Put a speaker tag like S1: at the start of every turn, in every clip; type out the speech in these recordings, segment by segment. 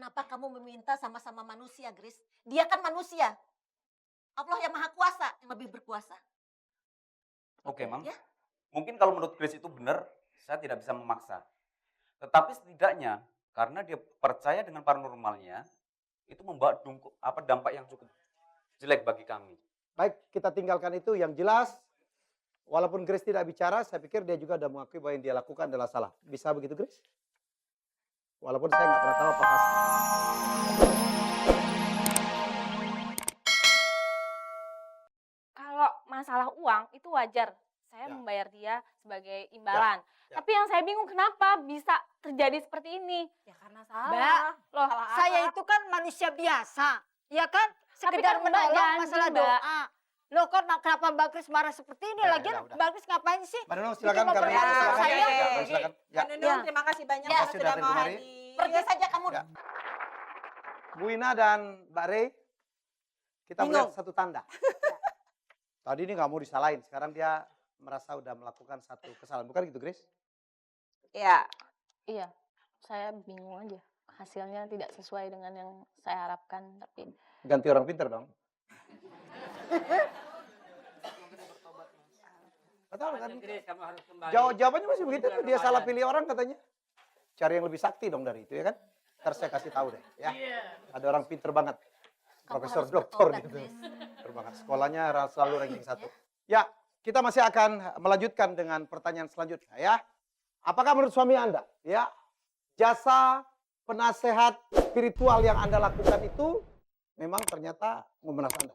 S1: Kenapa kamu meminta sama-sama manusia, Grace? Dia kan manusia. Allah yang Maha Kuasa, yang lebih berkuasa.
S2: Oke, Mam.
S1: Ya.
S2: Mungkin kalau menurut Grace itu benar, saya tidak bisa memaksa. Tetapi setidaknya karena dia percaya dengan paranormalnya, itu membawa dampak yang cukup jelek bagi kami.
S3: Baik, kita tinggalkan itu. Yang jelas, walaupun Grace tidak bicara, saya pikir dia juga sudah mengakui bahwa yang dia lakukan adalah salah. Bisa begitu, Grace? Walaupun saya nggak pernah tahu apakah...
S4: Kalau masalah uang itu wajar. Saya
S3: Ya.
S4: membayar dia sebagai imbalan.
S3: Ya.
S4: Tapi yang saya bingung kenapa bisa terjadi seperti ini?
S1: Ya karena salah.
S5: Mbak,
S4: Loh,
S1: Salah
S5: saya
S1: apa?
S5: itu kan manusia biasa, ya kan?
S4: Tapi
S5: Sekedar
S4: kan Mbak
S5: menolong
S4: janji,
S5: masalah
S4: Mbak.
S5: doa. Loh kok kenapa Mbak Kris marah seperti ini?
S3: Udah,
S5: Lagian
S3: udah.
S5: Mbak Kris ngapain sih?
S3: Mbak Nunung, silakan.
S5: Bikin
S3: Karena
S5: mempermalukan
S3: silakan.
S5: saya.
S3: Ya, silakan. Ya.
S1: Mbak Nunung, terima kasih banyak
S4: Ya.
S1: karena
S3: Sudah
S1: sudah
S3: datang
S1: mau
S3: kemari.
S1: hadir. Pergi saja kamu.
S3: Ya. Bu Ina dan Mbak Rey, kita melihat satu tanda. Tadi ini nggak mau disalahin, sekarang dia merasa udah melakukan satu kesalahan. Bukan gitu, Grace?
S1: Ya.
S4: Iya, saya bingung aja. Hasilnya tidak sesuai dengan yang saya harapkan. Tapi
S3: Ganti orang pintar dong. Betul kan? Jawabannya masih begitu, dia salah pilih orang katanya. Cari yang lebih sakti dong dari itu, ya kan? Ntar saya kasih tahu deh, ya. Ada orang pinter banget.
S1: Kamu
S3: Profesor
S1: harus
S3: doktor
S1: bertobat,
S3: gitu.
S1: Grace.
S3: Pinter banget. Sekolahnya selalu ranking 1. Ya, kita masih akan melanjutkan dengan pertanyaan selanjutnya, ya. Apakah menurut suami Anda, ya, jasa penasehat spiritual yang Anda lakukan itu memang ternyata memeras Anda?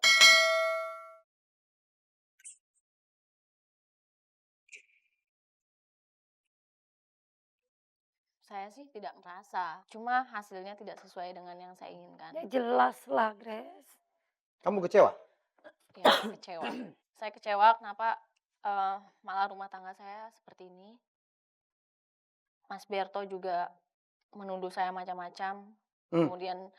S4: saya sih tidak merasa. Cuma hasilnya tidak sesuai dengan yang saya inginkan.
S5: Ya jelas lah, Grace.
S3: Kamu kecewa?
S4: Ya, kecewa. Saya kecewa kenapa malah rumah tangga saya seperti ini. Mas Berto juga menuduh saya macam-macam. Kemudian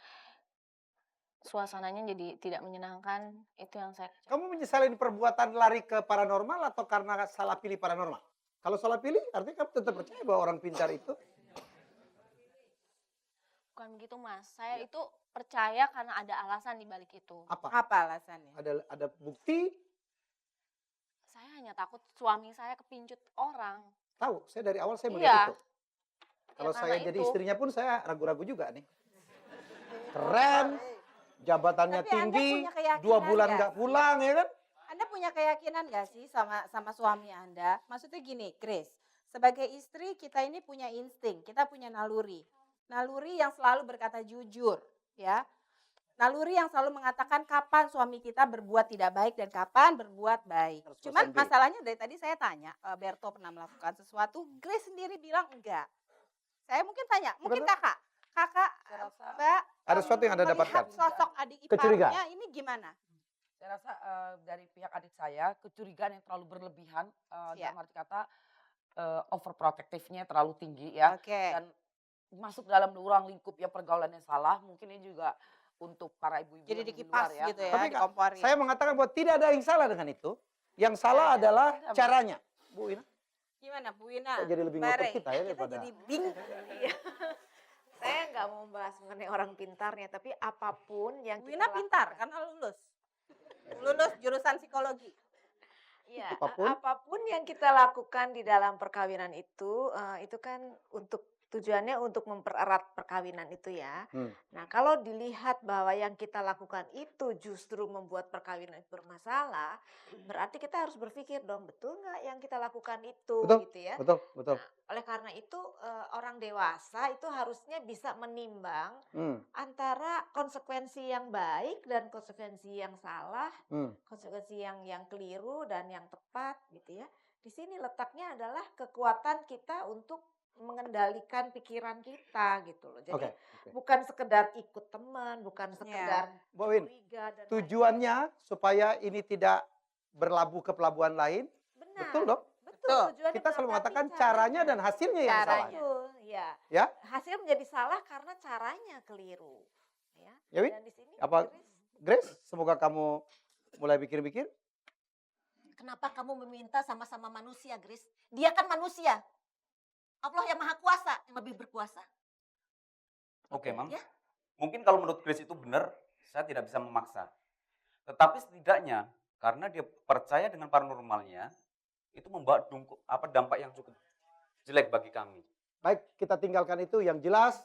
S4: suasananya jadi tidak menyenangkan. Itu yang saya kecewa.
S3: Kamu menyesalin perbuatan lari ke paranormal atau karena salah pilih paranormal? Kalau salah pilih, artinya kamu tetap percaya bahwa orang pintar itu.
S4: Bukan begitu, Mas. Saya itu percaya karena ada alasan di balik itu.
S3: Apa?
S1: Apa alasannya?
S3: Ada bukti?
S4: Saya hanya takut suami saya kepincut orang.
S3: Tahu, saya dari awal saya
S4: Iya.
S3: melihat itu. Kalau
S4: karena
S3: saya jadi
S4: itu.
S3: istrinya pun saya ragu-ragu juga nih. Keren, jabatannya
S1: Tapi Anda
S3: tinggi,
S1: punya keyakinan
S3: 2 bulan
S1: nggak?
S3: nggak pulang, ya kan?
S1: Anda punya keyakinan gak sih sama suami Anda? Maksudnya gini, Grace, sebagai istri kita ini punya insting, kita punya naluri. Naluri yang selalu berkata jujur, ya. Naluri yang selalu mengatakan kapan suami kita berbuat tidak baik dan kapan berbuat baik.
S3: 100%
S1: Cuman
S3: baik.
S1: masalahnya dari tadi saya tanya, Berto pernah melakukan sesuatu, Grace sendiri bilang enggak. Saya mungkin tanya, mungkin
S3: Betul.
S1: kakak, Mbak,
S3: Ada sesuatu yang Anda
S1: melihat
S3: dapatkan?
S1: sosok adik
S3: Kecurigaan.
S1: iparnya ini gimana?
S6: Saya rasa dari pihak adik saya kecurigaan yang terlalu berlebihan,
S1: Ya.
S6: dalam arti kata overprotectivenya terlalu tinggi ya,
S1: Oke.
S6: dan masuk dalam ruang lingkup ya pergaulan yang salah. Mungkin ini juga untuk para ibu-ibu
S1: Jadi
S6: yang di
S1: dikipas
S6: luar ya.
S1: gitu ya,
S3: Tapi Kak,
S1: dikompori.
S3: saya mengatakan bahwa tidak ada yang salah dengan itu. Yang salah
S6: Ada.
S3: adalah
S6: Ada, Mbak.
S3: caranya. Bu Ina,
S1: Gimana Bu Ina?
S3: kok jadi lebih
S1: Mbak
S3: ngotot
S1: Rey,
S3: kita ya daripada...
S1: jadi bingung.
S7: Saya nggak mau membahas mengenai orang pintarnya, tapi apapun yang
S1: Bu
S7: kita
S1: Ina pintar karena lulus. Lulus jurusan psikologi.
S7: Iya,
S3: Apapun?
S7: apapun yang kita lakukan di dalam perkawinan itu kan untuk tujuannya untuk mempererat perkawinan itu ya. Nah, kalau dilihat bahwa yang kita lakukan itu justru membuat perkawinan itu bermasalah, berarti kita harus berpikir dong, betul nggak yang kita lakukan itu,
S3: Betul,
S7: gitu ya.
S3: betul, betul.
S7: Oleh karena itu orang dewasa itu harusnya bisa menimbang antara konsekuensi yang baik dan konsekuensi yang salah, konsekuensi yang keliru dan yang tepat gitu ya. Di sini letaknya adalah kekuatan kita untuk mengendalikan pikiran kita gitu loh. Jadi
S3: Oke.
S7: bukan sekedar ikut teman, bukan sekedar
S3: Bu Win,
S7: curiga dan
S3: tujuannya supaya ini tidak berlabuh ke pelabuhan lain,
S7: benar.
S3: betul dong?
S7: Betul. Tujuannya
S3: Kita selalu
S7: benar,
S3: mengatakan
S7: tapi
S3: caranya dan hasilnya yang salah.
S7: Betul, ya.
S3: Ya?
S7: Hasil menjadi salah karena caranya keliru. Ya.
S3: Ya, Win?
S7: Dan di sini
S3: Apa-
S7: Grace,
S3: Grace, semoga kamu mulai pikir-pikir.
S1: Kenapa kamu meminta sama-sama manusia, Grace? Dia kan manusia. Allah yang Maha Kuasa, yang lebih berkuasa.
S2: Oke, Mam.
S1: Ya.
S2: Mungkin kalau menurut Grace itu benar, saya tidak bisa memaksa. Tetapi setidaknya karena dia percaya dengan paranormalnya, itu membawa dampak yang cukup jelek bagi kami.
S3: Baik, kita tinggalkan itu. Yang jelas,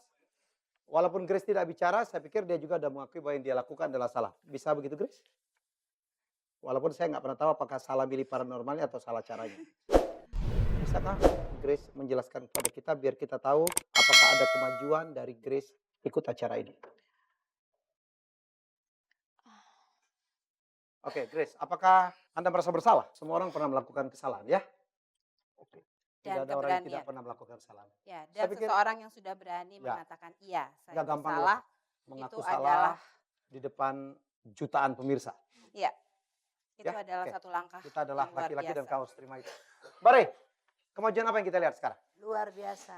S3: walaupun Grace tidak bicara, saya pikir dia juga sudah mengakui bahwa yang dia lakukan adalah salah. Bisa begitu, Grace? Walaupun saya nggak pernah tahu apakah salah milih paranormalnya atau salah caranya. Bisakah Grace menjelaskan kepada kita biar kita tahu apakah ada kemajuan dari Grace ikut acara ini? Oke, Grace, apakah Anda merasa bersalah? Semua orang pernah melakukan kesalahan, ya? Oke. Tidak
S1: Dan
S3: ada orang yang
S1: keberanian.
S3: tidak pernah melakukan kesalahan.
S1: Ya,
S3: Saya
S1: dan
S3: pikir-
S1: seseorang yang sudah berani
S3: Ya.
S1: mengatakan iya, saya
S3: Nggak gampang
S1: bersalah.
S3: mengaku
S1: itu
S3: salah
S1: adalah-
S3: di depan jutaan pemirsa.
S1: Iya. Itu
S3: Ya,
S1: adalah
S3: oke.
S1: satu langkah.
S3: Kita adalah
S1: yang luar
S3: laki-laki dan
S1: biasa.
S3: kau harus terima itu. Bare, kemajuan apa yang kita lihat sekarang?
S8: Luar biasa.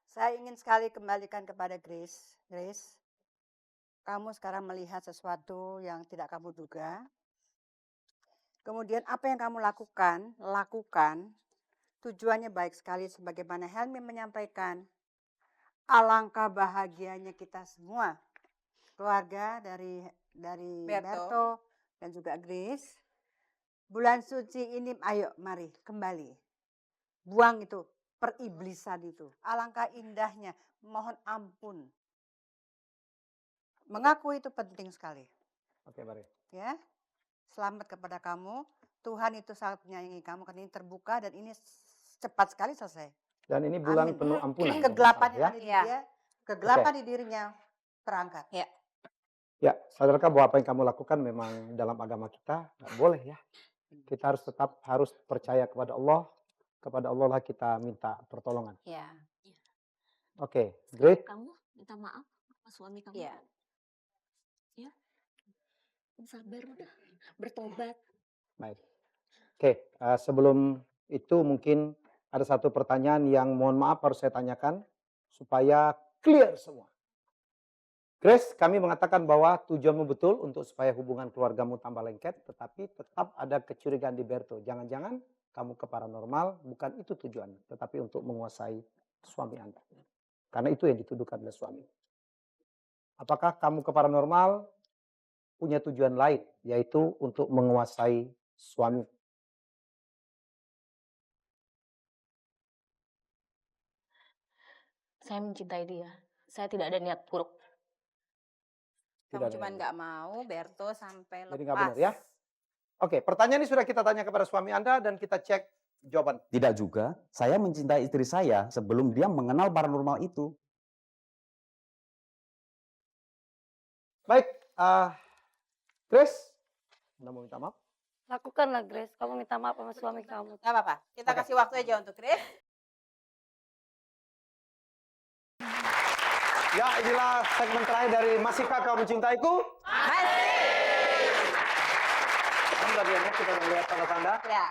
S8: Saya ingin sekali kembalikan kepada Grace. Grace, kamu sekarang melihat sesuatu yang tidak kamu duga. Kemudian apa yang kamu lakukan, tujuannya baik sekali sebagaimana Helmi menyampaikan. Alangkah bahagianya kita semua. Keluarga dari Berto dan juga Grace. Bulan suci ini, ayo mari kembali. Buang itu, periblisan itu. Alangkah indahnya, mohon ampun. Mengaku itu penting sekali.
S3: Oke, Bare.
S8: Ya, selamat kepada kamu. Tuhan itu sangat menyayangi kamu karena ini terbuka dan ini cepat sekali selesai.
S3: Dan ini bulan
S8: Amin.
S3: penuh ampunan.
S8: Kegelapan
S3: ya.
S8: yang ada di dia, kegelapan di dirinya terangkat.
S3: Ya, sadarkah bahwa apa yang kamu lakukan memang dalam agama kita nggak boleh ya. Kita harus percaya kepada Allah. Kepada Allah lah kita minta pertolongan.
S1: Ya.
S3: Oke, great.
S4: Kamu minta maaf sama suami kamu.
S1: Iya.
S4: Ya. Sabar udah. Bertobat.
S3: Baik. Oke, sebelum itu mungkin ada satu pertanyaan yang mohon maaf harus saya tanyakan supaya clear semua. Grace, kami mengatakan bahwa tujuanmu betul untuk supaya hubungan keluargamu tambah lengket, tetapi tetap ada kecurigaan di Berto. Jangan-jangan kamu ke paranormal, bukan itu tujuannya, tetapi untuk menguasai suami Anda. Karena itu yang dituduhkan oleh suami. Apakah kamu ke paranormal punya tujuan lain, yaitu untuk menguasai suami?
S4: Saya mencintai dia. Saya tidak ada niat buruk.
S1: Kamu
S3: Tidak ada
S1: cuma
S3: yang-
S1: nggak mau Berto sampai lepas.
S3: Jadi nggak benar ya? Oke, pertanyaan ini sudah kita tanya kepada suami Anda dan kita cek jawaban.
S9: Tidak juga, saya mencintai istri saya sebelum dia mengenal paranormal itu.
S3: Baik, Grace, Anda mau minta maaf?
S5: Lakukanlah Grace, kamu minta maaf sama suami kamu.
S1: Nggak apa-apa. Kita
S3: Oke.
S1: kasih waktu aja untuk Grace.
S3: Ya, inilah segmen terakhir dari Masihkah Kau Mencintaiku? Kan tadi ya, kita udah lihat tanda-tanda.
S1: Ya.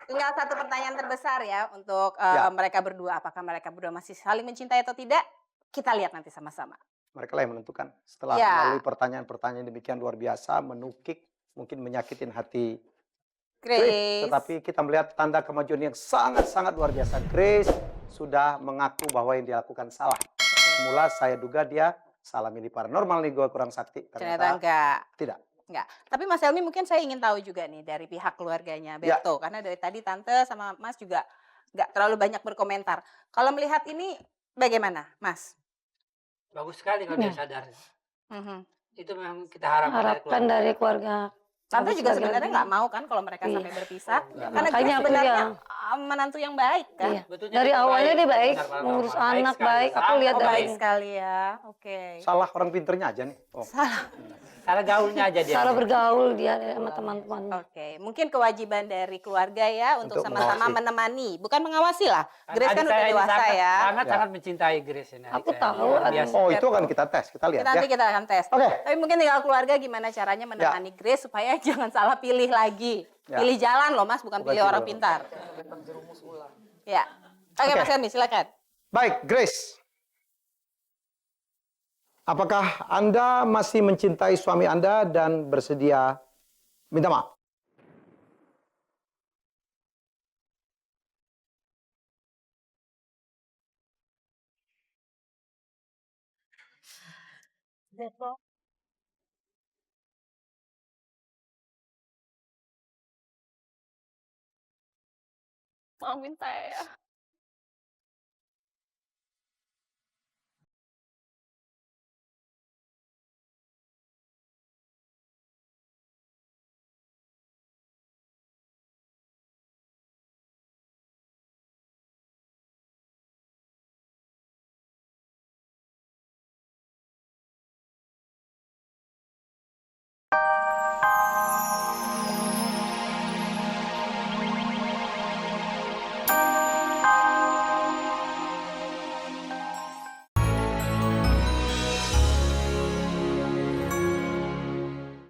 S1: Tinggal satu pertanyaan terbesar ya untuk
S3: Ya.
S1: mereka berdua. Apakah mereka berdua masih saling mencintai atau tidak? Kita lihat nanti sama-sama.
S3: Mereka lah yang menentukan. Setelah
S1: Ya.
S3: melalui pertanyaan-pertanyaan demikian luar biasa, menukik, mungkin menyakitin hati
S1: Grace.
S3: tetapi kita melihat tanda kemajuan yang sangat-sangat luar biasa. Grace sudah mengaku bahwa yang dia lakukan salah. Semula saya duga dia salah milih paranormal nih, gue kurang sakti.
S1: Ternyata enggak.
S3: tidak.
S1: Enggak. Tapi Mas Helmi mungkin saya ingin tahu juga nih dari pihak keluarganya
S3: Ya.
S1: Berto. Karena dari tadi Tante sama Mas juga enggak terlalu banyak berkomentar. Kalau melihat ini bagaimana Mas?
S10: Bagus sekali kalau dia sadar.
S1: Mhm.
S10: Itu memang kita harapkan dari
S5: Harapkan
S10: keluarga.
S5: dari keluarga.
S1: Tante
S5: Bagus
S1: juga
S5: lagi
S1: sebenarnya
S5: lagi.
S1: nggak mau kan kalau mereka
S5: Iya.
S1: sampai berpisah.
S3: Nggak
S1: Karena
S5: Makanya
S1: Grace
S5: aku
S1: sebenarnya
S5: ya.
S1: menantu yang baik kan.
S5: Iya.
S10: Betulnya
S5: Dari
S10: dia
S5: awalnya dia baik,
S10: benar,
S5: mengurus
S10: baik
S5: anak
S10: sekali.
S5: baik. Aku
S10: Sangat
S5: lihat
S1: Oh,
S5: dari
S1: baik
S5: ini.
S1: sekali ya. Oke.
S3: Salah orang pinternya aja nih. Oh.
S10: Salah gaulnya aja dia.
S5: Cara bergaul dia sama teman-teman.
S1: Oke, mungkin kewajiban dari keluarga ya untuk
S3: Untuk
S1: sama-sama
S3: mengawasi.
S1: menemani, bukan mengawasi lah. Grace kan
S10: Adik
S1: udah
S10: saya ini
S1: dewasa
S10: sangat,
S1: ya.
S10: Sangat mencintai Grace ini. adik
S5: Aku
S10: saya.
S5: tahu,
S10: Luar
S5: adik.
S10: biasa.
S3: Oh, itu akan kita tes, kita lihat
S1: Nanti
S3: ya.
S1: kita akan tes.
S3: Oke.
S1: Tapi mungkin tinggal keluarga gimana caranya menemani Grace supaya jangan salah pilih lagi.
S3: Ya.
S1: Pilih jalan loh Mas, bukan
S3: Bukan
S1: pilih orang
S3: pilih
S1: pintar. Ya. Oke,
S3: Oke.
S1: Mas Helmi silakan.
S3: Baik, Grace. Apakah Anda masih mencintai suami Anda dan bersedia minta maaf?
S4: Maafin saya.